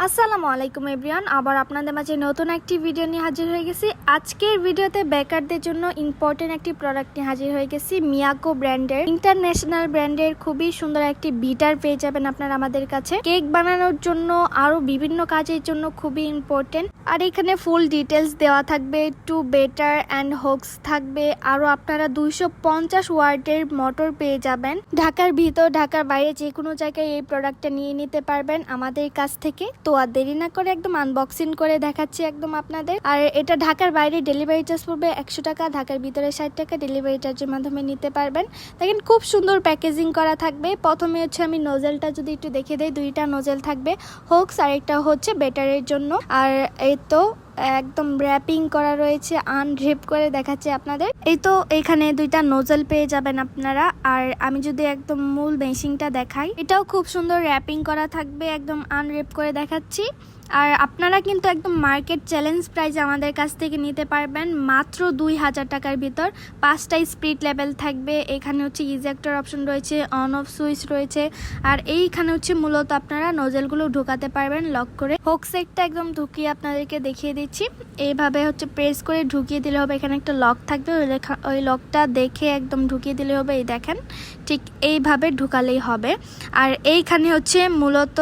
আসসালামু আলাইকুম এভরিওয়ান, আবার আপনাদের মাঝে নতুন একটি ভিডিও নিয়ে হাজির হয়ে গেছি। আজকের ভিডিওতে বেকারদের জন্য ইম্পর্টেন্ট একটি প্রোডাক্ট নিয়ে হাজির হয়ে গেছি। মিয়াকো ব্র্যান্ডের, ইন্টারন্যাশনাল ব্র্যান্ডের খুবই সুন্দর একটি বিটার পেয়ে যাবেন আপনারা আমাদের কাছে। কেক বানানোর জন্য আরও বিভিন্ন কাজের জন্য খুবই ইম্পর্টেন্ট। আর এখানে ফুল ডিটেলস দেওয়া থাকবে, টু বেটার অ্যান্ড হোক্স থাকবে। আরও আপনারা 250 ওয়াটের মোটর পেয়ে যাবেন। ঢাকার ভিতর, ঢাকার বাইরে যে কোনো জায়গায় এই প্রোডাক্টটা নিয়ে নিতে পারবেন আমাদের কাছ থেকে। তো আর দেরি না করে একদম আনবক্সিং করে দেখাচ্ছি একদম আপনাদের। আর এটা ঢাকার বাইরে ডেলিভারি চার্জ পড়বে 100 টাকা, ঢাকার ভিতরে 60 টাকা ডেলিভারি চার্জের মাধ্যমে নিতে পারবেন। দেখেন খুব সুন্দর প্যাকেজিং করা থাকবে। প্রথমে হচ্ছে আমি নোজেলটা যদি একটু দেখে দেই, দুইটা নোজেল থাকবে, হোক্স আর একটা হচ্ছে বেটারের জন্য। আর এই তো একদম র্যাপিং করা রয়েছে, আনরিপ করে দেখাচ্ছে আপনাদের। এই তো এখানে দুইটা নোজেল পেয়ে যাবেন আপনারা। আর আমি যদি একদম মূল মেশিনটা দেখাই, এটাও খুব সুন্দর র্যাপিং করা থাকবে, একদম আনরিপ করে দেখাচ্ছি। আর আপনারা কিন্তু একদম মার্কেট চ্যালেঞ্জ প্রাইজে আমাদের কাছ থেকে নিতে পারবেন মাত্র 2000 টাকার ভিতর। 5টা স্পিড লেভেল থাকবে। এখানে হচ্ছে ইজেক্টর অপশন রয়েছে, অন অফ সুইচ রয়েছে। আর এইখানে হচ্ছে মূলত আপনারা নোজেলগুলো ঢোকাতে পারবেন লক করে। হোকসেটটা একদম ঢুকিয়ে আপনাদেরকে দেখিয়ে দিচ্ছি। এইভাবে হচ্ছে প্রেস করে ঢুকিয়ে দিলে হবে। এখানে একটা লক থাকবে, ওই লকটা দেখে একদম ঢুকিয়ে দিলে হবে। এই দেখেন, ঠিক এইভাবে ঢুকালেই হবে। আর এইখানে হচ্ছে মূলত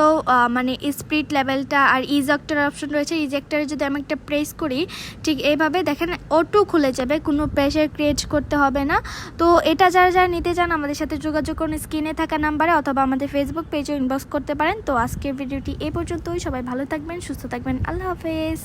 মানে স্পিড লেভেলটা আর ইজেক্টর অপশন রয়েছে। ইজেক্টরে যদি আমি একটা প্রেস করি, ঠিক এইভাবে দেখেন অটো খুলে যাবে, কোনো প্রেশার ক্রিয়েট করতে হবে না। তো এটা যারা যারা নিতে চান আমাদের সাথে যোগাযোগ করুন স্ক্রিনে থাকা নাম্বারে, অথবা আমাদের ফেসবুক পেজে ইনবক্স করতে পারেন। তো আজকের ভিডিওটি এই পর্যন্তই। সবাই ভালো থাকবেন, সুস্থ থাকবেন। আল্লাহ হাফেজ।